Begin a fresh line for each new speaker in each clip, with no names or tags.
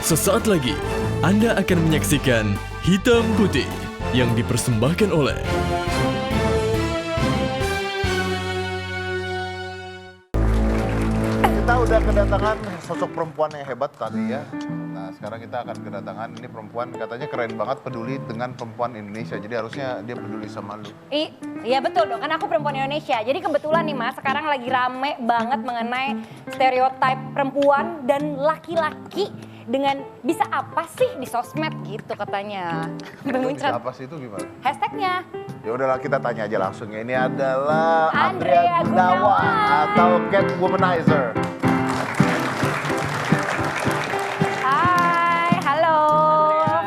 Sesaat lagi, Anda akan menyaksikan Hitam Putih yang dipersembahkan oleh
Kita udah kedatangan sosok perempuan yang hebat tadi ya. Nah sekarang kita akan kedatangan ini perempuan katanya keren banget peduli dengan perempuan Indonesia. Jadi harusnya dia peduli sama lu.
Iya betul dong, kan aku perempuan Indonesia. Jadi kebetulan nih Mas, sekarang lagi rame banget mengenai stereotip perempuan dan laki-laki dengan bisa apa sih di sosmed gitu katanya.
Bisa apa sih itu gimana?
Hashtagnya.
Ya udahlah kita tanya aja langsung ya. Ini adalah
Andrea
Andrea Gunawan
Gunawan.
atau Cat Womanizer.
Hai, halo.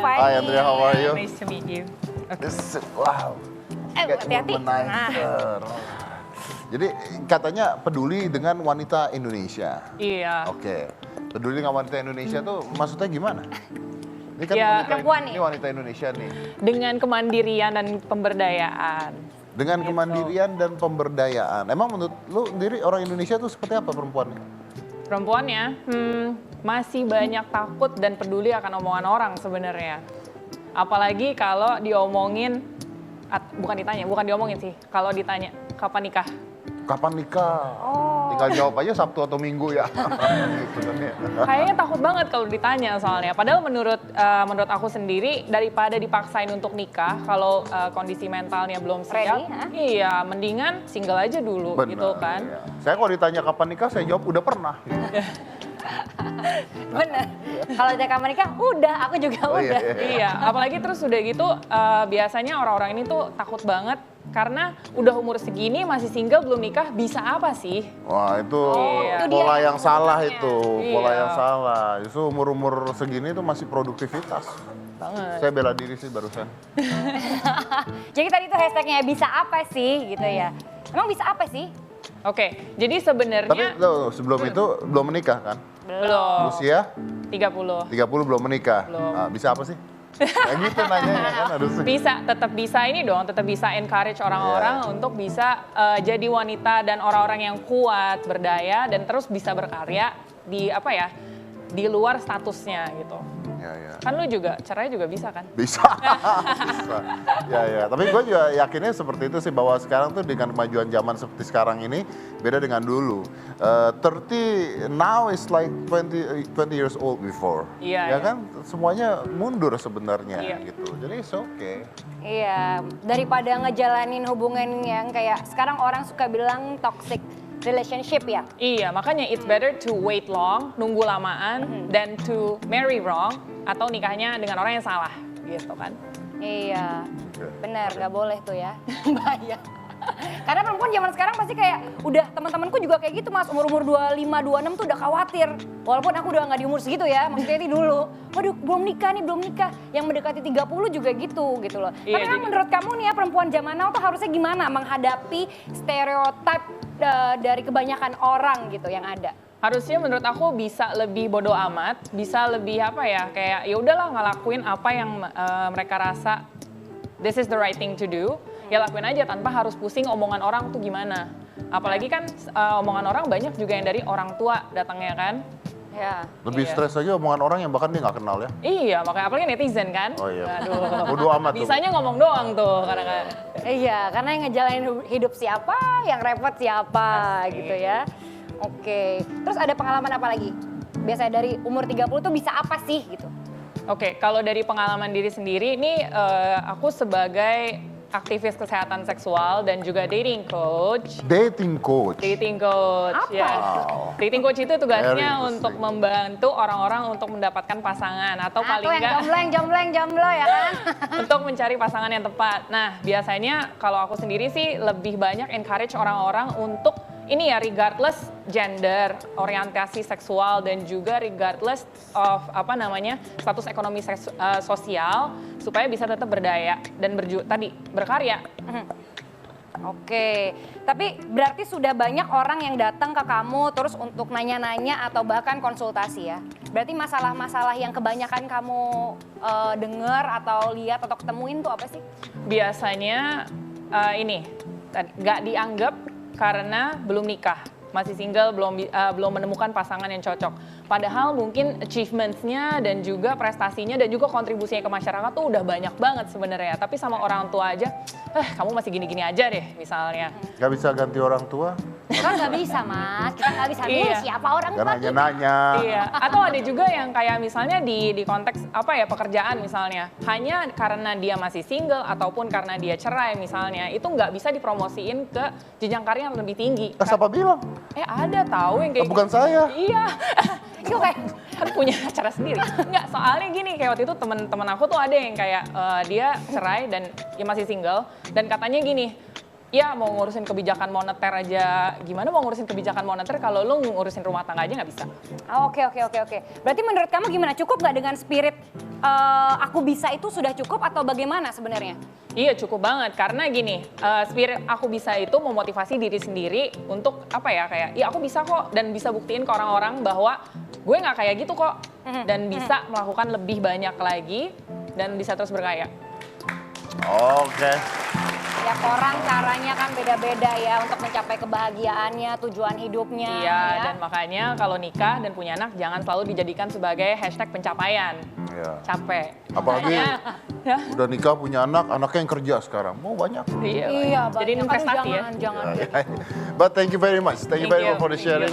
Fani.
Hai Andrea, how are you?
Nice to meet you.
Wow. Cat
hati-hati.
Womanizer. Jadi katanya peduli dengan wanita Indonesia.
Iya.
Oke. Peduli dengan wanita Indonesia tuh maksudnya gimana? Ini kan
Ya,
wanita,
perempuan nih.
ini wanita Indonesia nih.
Dengan kemandirian dan pemberdayaan.
Dengan
Gitu.
kemandirian dan pemberdayaan. Emang menurut lu sendiri orang Indonesia tuh seperti apa perempuannya?
Perempuannya masih banyak takut dan peduli akan omongan orang sebenarnya. Apalagi kalau diomongin, bukan diomongin sih. Kalau ditanya, kapan nikah?
Kapan nikah?
Oh.
Tinggal jawab aja Sabtu atau Minggu ya. Gitu kan ya.
Kayaknya takut banget kalau ditanya soalnya. Padahal menurut aku sendiri daripada dipaksain untuk nikah kalau kondisi mentalnya belum siap,
Ready, hah?
iya mendingan single aja dulu gitu kan.
Iya. Saya kalau ditanya kapan nikah, saya jawab udah pernah.
Bener. Kalau ada kamar nikah, udah, aku juga
Oh,
udah.
Iya, apalagi terus udah gitu biasanya orang-orang ini tuh takut banget karena udah umur segini masih single belum nikah bisa apa sih?
Wah itu
Iya.
Itu dia
pola
yang
yang salah
sebenarnya.
itu. Pola
Iya.
yang salah. Justru umur-umur segini tuh masih produktivitas.
Banget.
Saya bela diri sih barusan.
Jadi tadi tuh hashtagnya bisa apa sih gitu ya. Emang bisa apa sih?
Oke, jadi
Tapi
sebenarnya
tuh, sebelum itu belum menikah kan?
belum
Usia
30.
30 belum menikah.
Belum.
Nah, bisa apa sih? Kayak gitu nanya ya kan harusnya.
Tetap bisa ini dong, tetap bisa encourage orang-orang
Iya.
untuk bisa jadi wanita dan orang-orang yang kuat, berdaya dan terus bisa berkarya di apa ya? Di luar statusnya gitu.
Ya, ya.
Kan lu juga cerai juga bisa kan?
Bisa. Bisa. Ya, ya. Tapi gue juga yakinnya seperti itu sih bahwa sekarang tuh dengan kemajuan zaman seperti sekarang ini beda dengan dulu. 30 now is like 20 years old before.
Iya,
Ya
iya.
kan semuanya mundur sebenarnya
Iya.
gitu. Jadi it's okay.
Iya, daripada ngejalanin hubungan yang kayak sekarang orang suka bilang toxic relationship ya.
Iya, makanya it's better to wait long, nunggu lamaan, than to marry wrong, atau nikahnya dengan orang yang salah, gitu kan.
Iya,
Oke.
benar, nggak boleh tuh ya. Bahaya. Karena perempuan zaman sekarang pasti kayak, udah teman-temanku juga kayak gitu Mas, umur-umur 25, 26 tuh udah khawatir. Walaupun aku udah nggak di umur segitu ya, maksudnya ini dulu. Waduh, belum nikah nih, belum nikah. Yang mendekati 30 juga gitu loh.
Iya,
Tapi kan
jadi-
menurut kamu nih ya, perempuan zaman now tuh harusnya gimana menghadapi stereotip dari kebanyakan orang gitu yang ada?
Harusnya menurut aku bisa lebih bodo amat, bisa lebih apa ya, kayak ya udahlah ngelakuin apa yang mereka rasa this is the right thing to do, ya lakuin aja tanpa harus pusing omongan orang tuh gimana. Apalagi kan omongan orang banyak juga yang dari orang tua datangnya kan.
Ya.
Lebih
Iya.
stres aja omongan orang yang bahkan dia nggak kenal ya.
Iya, makanya apalagi netizen kan.
Oh iya.
Aduh.
Bodo amat tuh.
Bisanya ngomong doang tuh kadang-kadang.
Iya, karena yang ngejalanin hidup siapa, yang repot siapa
Pasti.
gitu ya. Oke, terus ada pengalaman apa lagi? Biasanya dari umur 30 tuh bisa apa sih gitu?
Oke, kalau dari pengalaman diri sendiri, ini aku sebagai aktivis kesehatan seksual dan juga dating coach.
Dating coach.
Dating coach,
Apa
ya.
itu?
Dating coach itu tugasnya
Very
untuk
interesting.
membantu orang-orang untuk mendapatkan pasangan atau
Nah,
paling
tuh yang
enggak
jomblo ya kan?
untuk mencari pasangan yang tepat. Nah, biasanya kalau aku sendiri sih lebih banyak encourage orang-orang untuk ini ya regardless gender, orientasi seksual dan juga regardless of status ekonomi sosial supaya bisa tetap berdaya dan berkarya.
Oke, tapi berarti sudah banyak orang yang datang ke kamu terus untuk nanya-nanya atau bahkan konsultasi ya. Berarti masalah-masalah yang kebanyakan kamu dengar atau lihat atau ketemuin tuh apa sih?
Biasanya nggak dianggap karena belum nikah. masih single, belum menemukan pasangan yang cocok. Padahal mungkin achievements-nya dan juga prestasinya dan juga kontribusinya ke masyarakat tuh udah banyak banget sebenarnya. Tapi sama orang tua aja, kamu masih gini-gini aja deh misalnya.
Gak bisa ganti orang tua?
Kan nggak bisa mas, kita nggak bisa dulu
Iya.
siapa orang
Gak
tua kita.
nanya-nanya.
Iya, atau ada juga yang kayak misalnya di konteks pekerjaan misalnya, hanya karena dia masih single ataupun karena dia cerai misalnya, itu nggak bisa dipromosiin ke jenjang karir yang lebih tinggi.
Siapa bilang?
Ada tahu yang kayak
Bukan saya.
Iya.
Itu kayak
Kan punya cara sendiri. Enggak, soalnya gini, kayak waktu itu teman-teman aku tuh ada yang kayak dia cerai dan dia masih single dan katanya gini, ya mau ngurusin kebijakan moneter aja, gimana mau ngurusin kebijakan moneter kalau lu ngurusin rumah tangga aja nggak bisa.
Oke. Berarti menurut kamu gimana? Cukup nggak dengan spirit aku bisa itu sudah cukup atau bagaimana sebenarnya?
Iya cukup banget, karena gini, spirit aku bisa itu memotivasi diri sendiri untuk kayak, ya aku bisa kok dan bisa buktiin ke orang-orang bahwa gue nggak kayak gitu kok dan bisa melakukan lebih banyak lagi dan bisa terus berkaya.
Oke.
Tiap orang caranya kan beda-beda ya untuk mencapai kebahagiaannya, tujuan hidupnya.
Iya,
ya.
dan makanya kalau nikah dan punya anak jangan selalu dijadikan sebagai hashtag pencapaian.
Iya.
Capek.
Apalagi
Ya.
udah nikah punya anak, anaknya yang kerja sekarang. Mau banyak.
Iya,
Iya,
jadi
banyak.
investasi
Aduh,
ya.
jangan.
But thank you very much. Thank you very much for the sharing.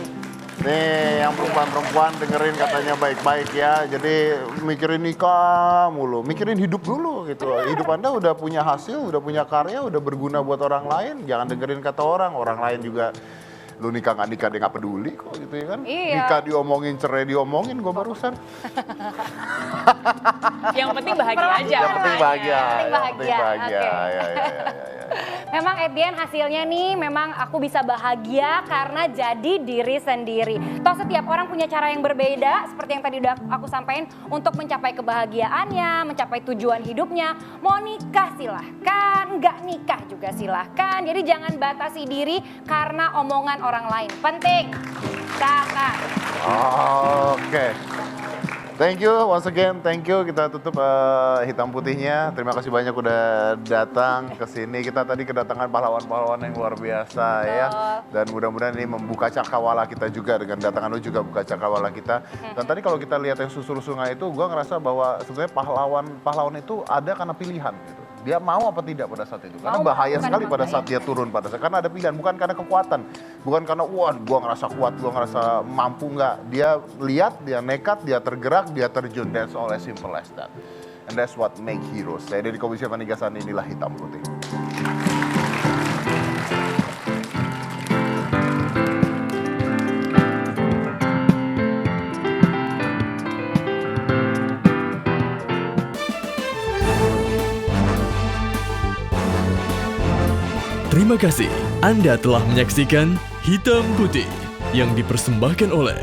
Nih, yang perempuan-perempuan dengerin katanya baik-baik ya. Jadi mikirin nikah mulu, mikirin hidup dulu gitu. Hidup Anda udah punya hasil, udah punya karya, udah berguna buat orang lain. Jangan dengerin kata orang. Orang lain juga, lu nikah nggak nikah dia nggak peduli kok gitu ya kan.
Iya.
Nikah diomongin, cerai diomongin, gue barusan.
Yang penting bahagia aja.
Yang penting bahagia.
Yang penting
Yang penting
bahagia.
bahagia.
Oke.
Ya.
Memang Edian hasilnya nih memang aku bisa bahagia karena jadi diri sendiri. Toh setiap orang punya cara yang berbeda seperti yang tadi udah aku sampaikan untuk mencapai kebahagiaannya, mencapai tujuan hidupnya. Mau nikah silahkan, nggak nikah juga silahkan. Jadi jangan batasi diri karena omongan orang lain. Penting. Kakak.
Oke. Thank you once again, thank you. Kita tutup hitam putihnya. Terima kasih banyak udah datang ke sini. Kita tadi kedatangan pahlawan-pahlawan yang luar biasa ya. Dan mudah-mudahan ini membuka cakrawala kita juga, dengan datangan lu juga buka cakrawala kita. Dan tadi kalau kita lihat yang susur sungai itu, gua ngerasa bahwa sebenarnya pahlawan itu ada karena pilihan gitu. Dia mau apa tidak pada saat itu. Karena bahaya
bukan
sekali pada
bahaya.
saat dia turun pada saat. Karena ada pilihan, bukan karena kekuatan. Bukan karena, wah gua ngerasa kuat, gua ngerasa mampu, enggak. Dia lihat, dia nekat, dia tergerak, dia terjun. That's all as simple as that. And that's what make heroes. Saya dari Komisi Panigasan, inilah Hitam Putih.
Terima kasih Anda telah menyaksikan Hitam Putih yang dipersembahkan oleh